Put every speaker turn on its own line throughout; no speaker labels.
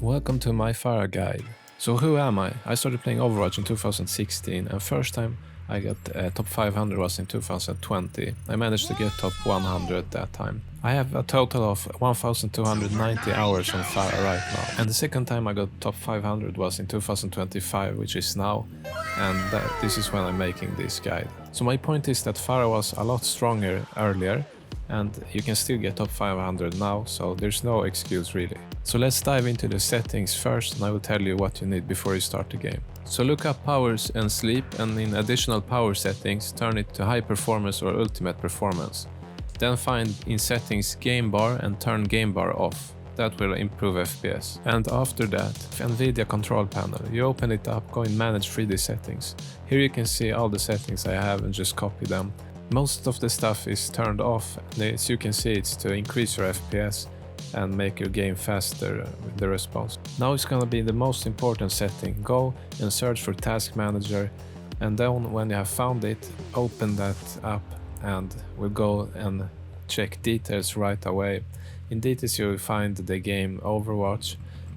Welcome to my Pharah guide. So who am I? I started playing Overwatch in 2016 and first time I got top 500 was in 2020. I managed to get top 100 that time. I have a total of 1290 hours on Pharah right now. And the second time I got top 500 was in 2025, which is now. And this is when I'm making this guide. So my point is that Pharah was a lot stronger earlier. And you can still get top 500 now, so there's no excuse really. So let's dive into the settings first and I will tell you what you need before you start the game. So look up powers and sleep, and in additional power settings turn it to high performance or ultimate performance. Then find in settings game bar and turn game bar off. That will improve FPS. And after that, NVIDIA control panel. You open it up, go in manage 3D settings. Here you can see all the settings I have and just copy them. Most of the stuff is turned off, and as you can see it's to increase your FPS and make your game faster with the response. Now it's gonna be the most important setting. Go and search for task manager, and then when you have found it, open that up and we'll go and check details right away. In details you will find the game Overwatch,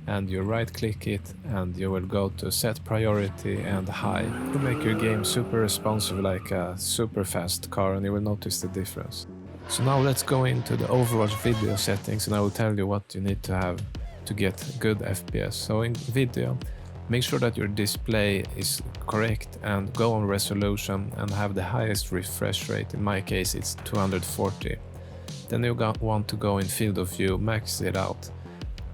and you right click it and you will go to set priority and high. You make your game super responsive like a super fast car, and you will notice the difference. So now let's go into the Overwatch video settings and I will tell you what you need to have to get good FPS. So in video, make sure that your display is correct and go on resolution and have the highest refresh rate. In my case it's 240. Then you want to go in field of view, max it out.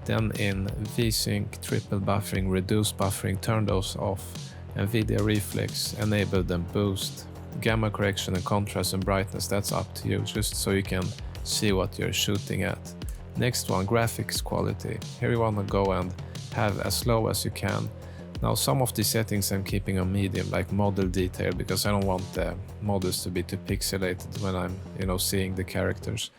Then in Vsync, triple buffering, reduce buffering, turn those off. NVIDIA reflex, enable them boost. Gamma correction and contrast and brightness, that's up to you, just so you can see what you're shooting at. Next one, graphics quality. Here you want to go and have as low as you can. Now some of the settings I'm keeping on medium, like model detail, because I don't want the models to be too pixelated when I'm, seeing the characters.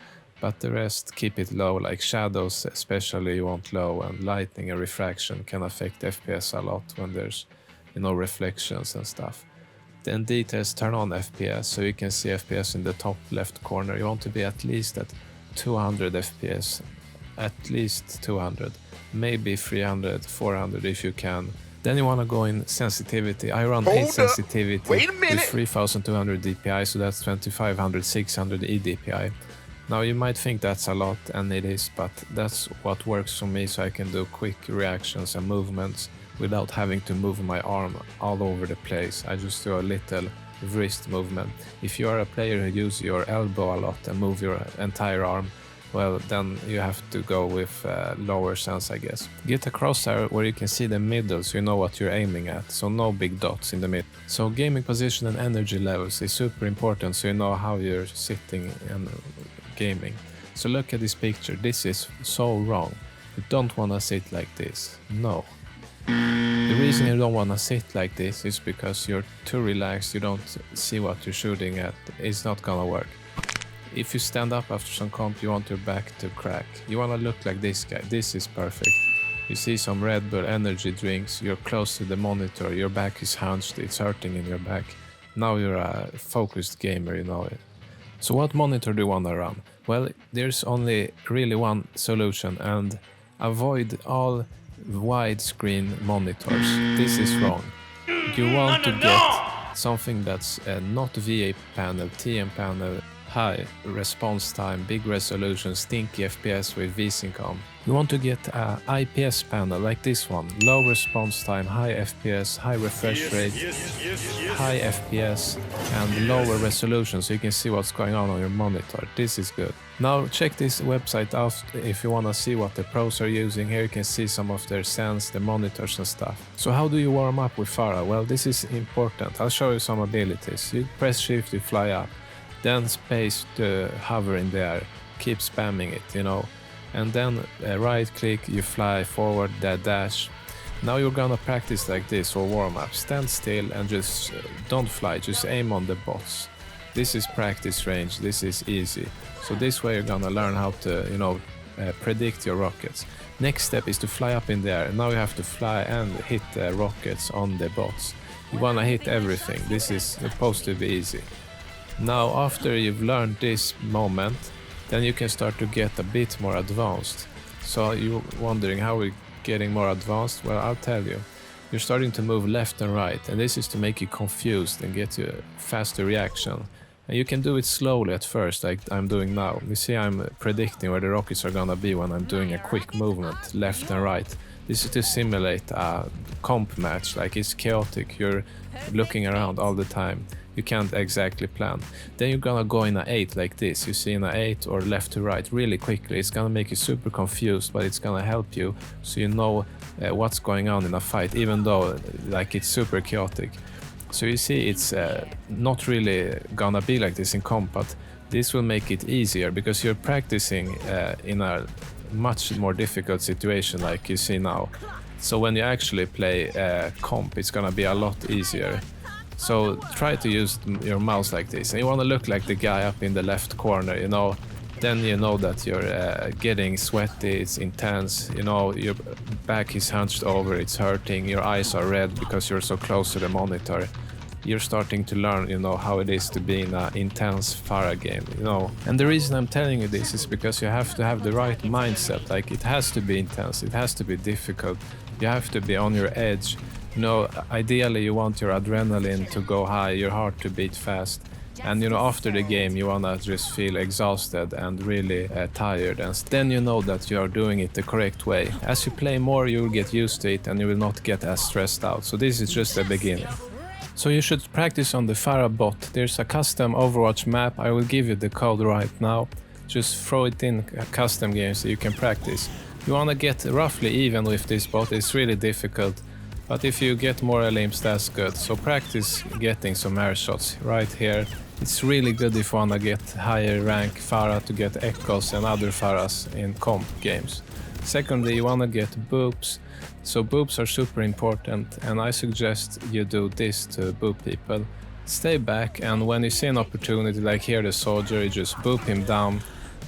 But the rest, keep it low, like shadows especially you want low, and lighting and refraction can affect FPS a lot when there's, reflections and stuff. Then details, turn on FPS, so you can see FPS in the top left corner. You want to be at least at 200 FPS, at least 200, maybe 300, 400 if you can. Then you want to go in sensitivity. I run 8 sensitivity with 3200 DPI, so that's 2500, 600 eDPI. Now you might think that's a lot, and it is, but that's what works for me, so I can do quick reactions and movements without having to move my arm all over the place. I just do a little wrist movement. If you are a player who uses your elbow a lot and move your entire arm, well, then you have to go with lower sense, I guess. Get a crosshair where you can see the middle so you know what you're aiming at, so no big dots in the middle. So gaming position and energy levels is super important, so you know how you're sitting and gaming. So look at this picture, this is so wrong. You don't want to sit like this, no. The reason you don't want to sit like this is because you're too relaxed, you don't see what you're shooting at, it's not gonna work. If you stand up after some comp, you want your back to crack. You want to look like this guy, this is perfect. You see some Red Bull energy drinks, you're close to the monitor, your back is hunched, it's hurting in your back. Now you're a focused gamer, you know it. So what monitor do you want to run? Well, there's only really one solution, and avoid all widescreen monitors. This is wrong. You want to get something that's not VA panel, TM panel, high response time, big resolution, stinky FPS with Vsync on. You want to get a IPS panel like this one, low response time, high FPS, high refresh rate, high FPS and lower resolution so you can see what's going on your monitor. This is good. Now check this website out if you want to see what the pros are using. Here you can see some of their Sens, the monitors and stuff. So how do you warm up with Pharah? Well, this is important. I'll show you some abilities. You press shift, you fly up. Then space to hover in the air, keep spamming it, and then right click, you fly forward, that dash. Now you're gonna practice like this for warm up. Stand still and just don't fly, just aim on the bots. This is practice range, this is easy. So this way you're gonna learn how to, predict your rockets. Next step is to fly up in the air. Now you have to fly and hit the rockets on the bots. You wanna hit everything, this is supposed to be easy. Now after you've learned this moment, then you can start to get a bit more advanced. So you're wondering how we getting more advanced? Well, I'll tell you. You're starting to move left and right, and this is to make you confused and get you a faster reaction. And you can do it slowly at first, like I'm doing now. You see I'm predicting where the rockets are gonna be when I'm doing a quick movement, left and right. This is to simulate a comp match, like it's chaotic, you're looking around all the time. You can't exactly plan. Then you're gonna go in a 8 like this. You see in a 8 or left to right really quickly. It's gonna make you super confused, but it's gonna help you so you know what's going on in a fight, even though like it's super chaotic. So you see it's not really gonna be like this in comp, but this will make it easier because you're practicing in a much more difficult situation like you see now. So when you actually play comp, it's gonna be a lot easier. So try to use your mouse like this, and you want to look like the guy up in the left corner, you know. Then you know that you're getting sweaty, it's intense, you know, your back is hunched over, it's hurting, your eyes are red because you're so close to the monitor. You're starting to learn, you know, how it is to be in an intense Pharah game, you know. And the reason I'm telling you this is because you have to have the right mindset, like it has to be intense, it has to be difficult, you have to be on your edge. You know, ideally you want your adrenaline to go high, your heart to beat fast. And you know, after the game you wanna just feel exhausted and really tired, and then you know that you are doing it the correct way. As you play more you will get used to it and you will not get as stressed out. So this is just the beginning. So you should practice on the Pharah bot. There's a custom Overwatch map, I will give you the code right now. Just throw it in a custom game so you can practice. You wanna get roughly even with this bot, it's really difficult. But if you get more elims, that's good. So practice getting some air shots right here. It's really good if you wanna get higher rank Pharah to get echoes and other Pharahs in comp games. Secondly, you wanna get boops. So boops are super important, and I suggest you do this to boop people. Stay back, and when you see an opportunity, like here the soldier, you just boop him down,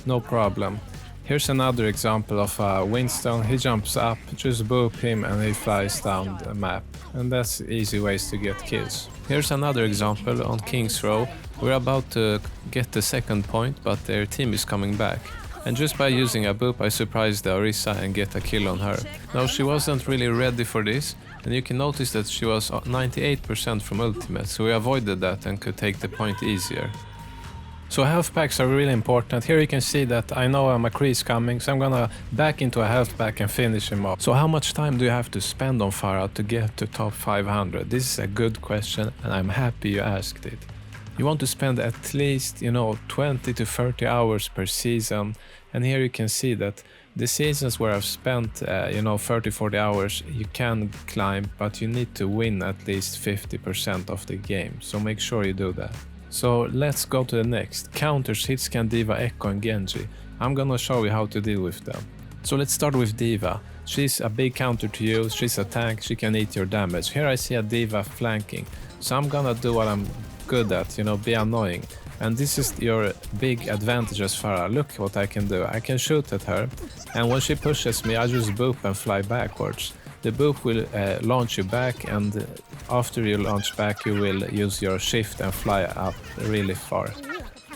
no problem. Here's another example of a Winston. He jumps up, just boop him and he flies down the map. And that's easy ways to get kills. Here's another example on King's Row. We're about to get the second point, but their team is coming back. And just by using a boop, I surprised the Orisa and get a kill on her. Now she wasn't really ready for this, and you can notice that she was 98% from ultimate, so we avoided that and could take the point easier. So health packs are really important. Here you can see that I know a McCree is coming, so I'm gonna back into a health pack and finish him off. So how much time do you have to spend on Pharah to get to top 500? This is a good question and I'm happy you asked it. You want to spend at least, 20 to 30 hours per season. And here you can see that the seasons where I've spent, 30, 40 hours, you can climb, but you need to win at least 50% of the game. So make sure you do that. So let's go to the next. Counters, hitscan, D.Va, Echo and Genji. I'm gonna show you how to deal with them. So let's start with D.Va. She's a big counter to you, she's a tank, she can eat your damage. Here I see a D.Va flanking. So I'm gonna do what I'm good at, be annoying. And this is your big advantage as Pharah. Look what I can do. I can shoot at her, and when she pushes me, I just boop and fly backwards. The boop will launch you back, and after you launch back you will use your shift and fly up really far.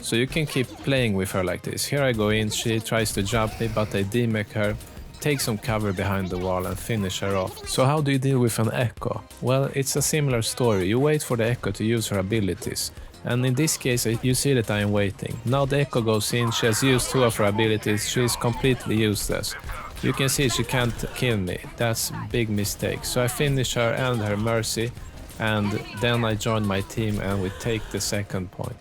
So you can keep playing with her like this. Here I go in, she tries to jump me, but I demech her, take some cover behind the wall and finish her off. So how do you deal with an Echo? Well, it's a similar story. You wait for the Echo to use her abilities. And in this case, you see that I am waiting. Now the Echo goes in, she has used 2 of her abilities, she is completely useless. You can see she can't kill me, that's a big mistake. So I finish her and her Mercy, and then I join my team and we take the second point.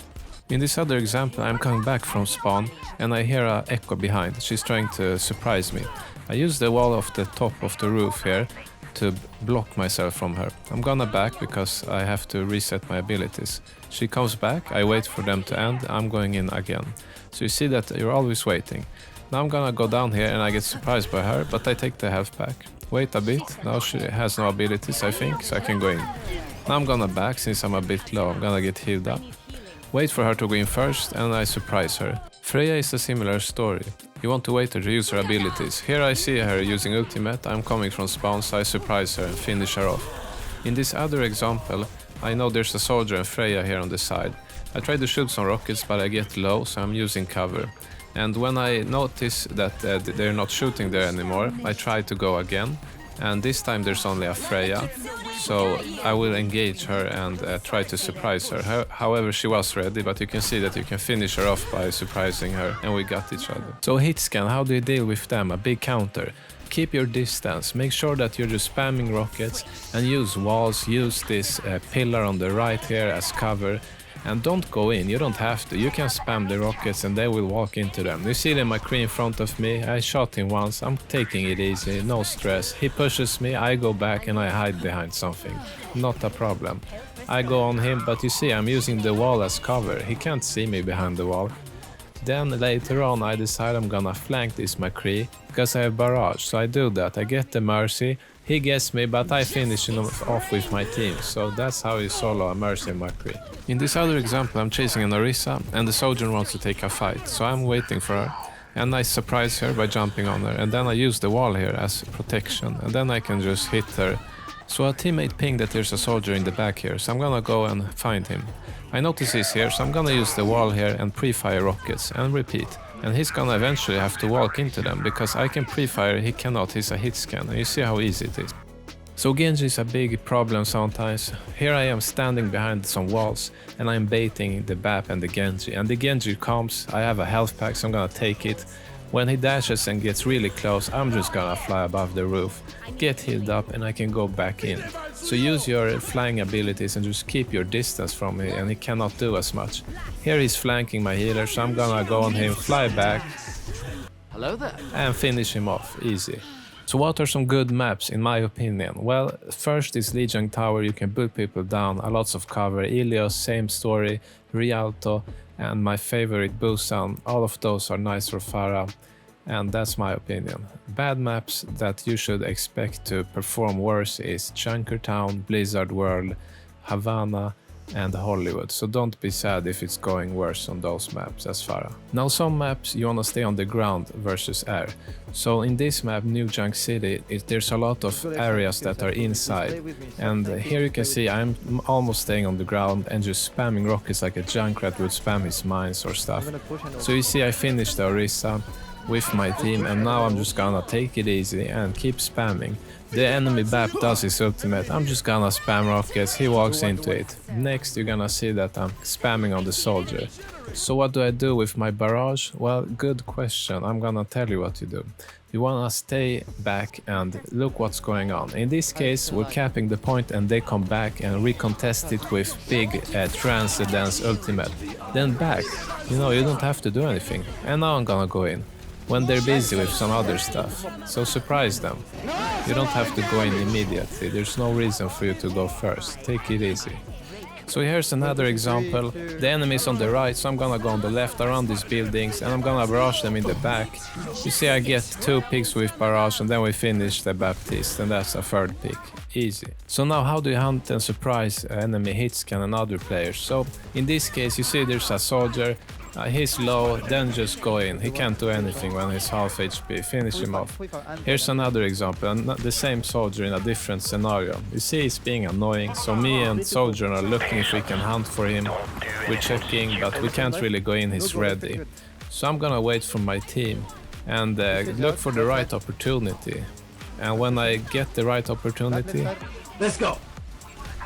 In this other example, I'm coming back from spawn and I hear a Echo behind, she's trying to surprise me. I use the wall of the top of the roof here to block myself from her. I'm gonna back because I have to reset my abilities. She comes back, I wait for them to end, I'm going in again. So you see that you're always waiting. Now I'm gonna go down here and I get surprised by her, but I take the health pack. Wait a bit, now she has no abilities I think, so I can go in. Now I'm gonna back since I'm a bit low, I'm gonna get healed up. Wait for her to go in first and I surprise her. Freya is a similar story. You want to wait her to use her abilities. Here I see her using ultimate, I'm coming from spawn, so I surprise her and finish her off. In this other example, I know there's a soldier and Freya here on the side. I try to shoot some rockets but I get low, so I'm using cover. And when I notice that they're not shooting there anymore, I try to go again. And this time there's only a Freya, so I will engage her and try to surprise her. However, she was ready, but you can see that you can finish her off by surprising her, and we got each other. So hitscan, how do you deal with them? A big counter. Keep your distance, make sure that you're just spamming rockets and use walls, use this pillar on the right here as cover. And don't go in, you don't have to. You can spam the rockets and they will walk into them. You see the McCree in front of me, I shot him once, I'm taking it easy, no stress. He pushes me, I go back and I hide behind something. Not a problem. I go on him, but you see I'm using the wall as cover. He can't see me behind the wall. Then later on I decide I'm gonna flank this McCree because I have Barrage, so I do that. I get the Mercy, he gets me, but I finish him off with my team, so that's how you solo a Mercy McCree. In this other example I'm chasing an Orisa and the soldier wants to take a fight, so I'm waiting for her and I surprise her by jumping on her, and then I use the wall here as protection and then I can just hit her. So a teammate pinged that there's a soldier in the back here, so I'm gonna go and find him. I notice he's here, so I'm gonna use the wall here and pre-fire rockets and repeat. And he's gonna eventually have to walk into them because I can pre-fire, he cannot, he's a hitscan, and you see how easy it is. So Genji is a big problem sometimes. Here I am standing behind some walls and I'm baiting the BAP and the Genji. And the Genji comes, I have a health pack, so I'm gonna take it. When he dashes and gets really close, I'm just gonna fly above the roof, get healed up and I can go back in. So use your flying abilities and just keep your distance from me and he cannot do as much. Here he's flanking my healer, so I'm gonna go on him, fly back,
Hello there.
and finish him off, easy. So what are some good maps in my opinion? Well, first is Legion Tower, you can boot people down, a lots of cover, Ilios, same story, Rialto, and my favorite Busan. All of those are nice for Pharah, and that's my opinion. Bad maps that you should expect to perform worse is Junkertown, Blizzard World, Havana, and Hollywood, so don't be sad if it's going worse on those maps as Pharah. Now some maps you wanna stay on the ground versus air. So in this map, New Junk City, there's a lot of areas that are inside, and here you can see I'm almost staying on the ground and just spamming rockets like a Junkrat would spam his mines or stuff. So you see I finished the Orisa with my team and now I'm just gonna take it easy and keep spamming. The enemy BAP does his ultimate, I'm just gonna spam rockets, he walks into it. Next you're gonna see that I'm spamming on the soldier. So what do I do with my Barrage? Well, good question, I'm gonna tell you what you do. You wanna stay back and look what's going on. In this case we're capping the point and they come back and recontest it with big Transcendence ultimate. Then back, you don't have to do anything. And now I'm gonna go in when they're busy with some other stuff, so surprise them. You don't have to go in immediately, there's no reason for you to go first, take it easy. So here's another example, the enemy is on the right, so I'm gonna go on the left around these buildings and I'm gonna barrage them in the back. You see I get 2 picks with barrage and then we finish the Baptiste and that's a 3rd pick, easy. So now how do you hunt and surprise enemy hitscan and other players? So in this case you see there's a soldier, he's low, then just go in. He can't do anything when he's half HP, finish him off. Here's another example, the same soldier in a different scenario. You see he's being annoying, so me and soldier are looking if we can hunt for him. We're checking, but we can't really go in, he's ready. So I'm gonna wait for my team and look for the right opportunity. And when I get the right opportunity,
Let's go.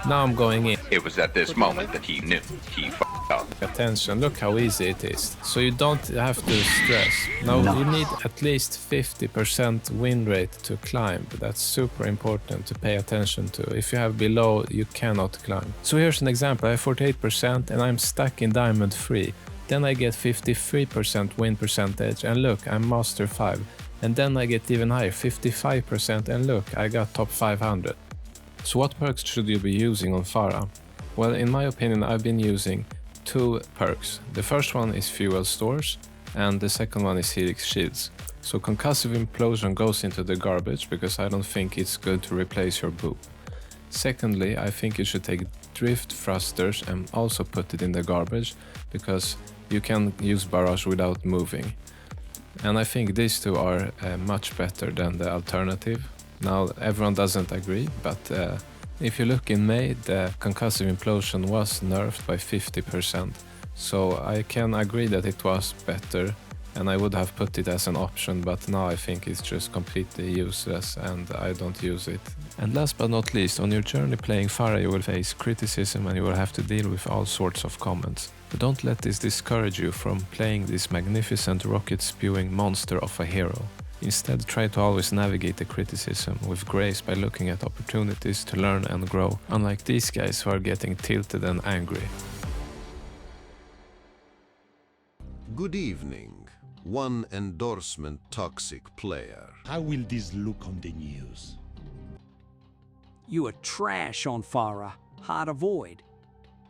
now I'm going in.
It was at this moment that he knew he f***ed up.
Attention, look how easy it is. So you don't have to stress. Now you need at least 50% win rate to climb. That's super important to pay attention to. If you have below, you cannot climb. So here's an example, I have 48% and I'm stuck in Diamond 3. Then I get 53% win percentage and look, I'm Master 5. And then I get even higher, 55% and look, I got top 500. So what perks should you be using on Pharah? Well, in my opinion, I've been using 2 perks. The first one is fuel stores and the second one is Helix shields. So concussive implosion goes into the garbage because I don't think it's good to replace your boop. Secondly, I think you should take drift thrusters and also put it in the garbage because you can use barrage without moving. And I think these 2 are much better than the alternative. Now everyone doesn't agree, but if you look in May, the concussive implosion was nerfed by 50%. So I can agree that it was better and I would have put it as an option, but now I think it's just completely useless and I don't use it. And last but not least, on your journey playing Pharah you will face criticism and you will have to deal with all sorts of comments. But don't let this discourage you from playing this magnificent rocket-spewing monster of a hero. Instead, try to always navigate the criticism with grace by looking at opportunities to learn and grow, unlike these guys who are getting tilted and angry.
Good evening. One endorsement toxic player.
How will this look on the news?
You are trash on Pharah. Hard avoid.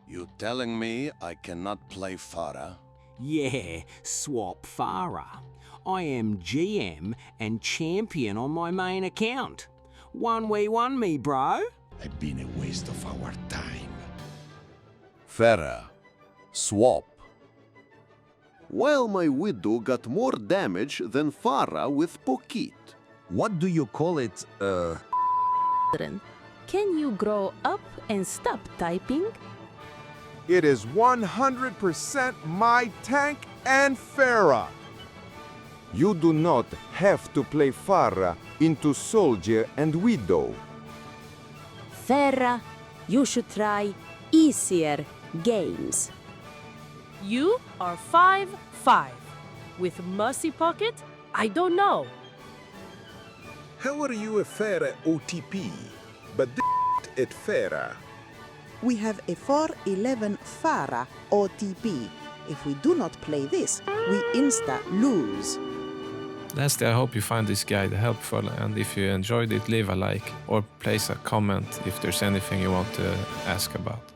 You telling me I cannot play Pharah?
Yeah, swap Pharah. I am GM and champion on my main account. 1v1 me, bro.
I've been a waste of our time.
Pharah. Swap. Well, my widow got more damage than Pharah with Pokit.
What do you call it,
Can you grow up and stop typing?
It is 100% my tank and Pharah. You do not have to play Pharah into Soldier and Widow.
Pharah, you should try easier games.
You are 5'5". With Mercy Pocket, I don't know.
How are you a Pharah OTP, but at Pharah?
We have a 411 Pharah OTP. If we do not play this, we lose.
Lastly, I hope you find this guide helpful, and if you enjoyed it, leave a like or place a comment if there's anything you want to ask about.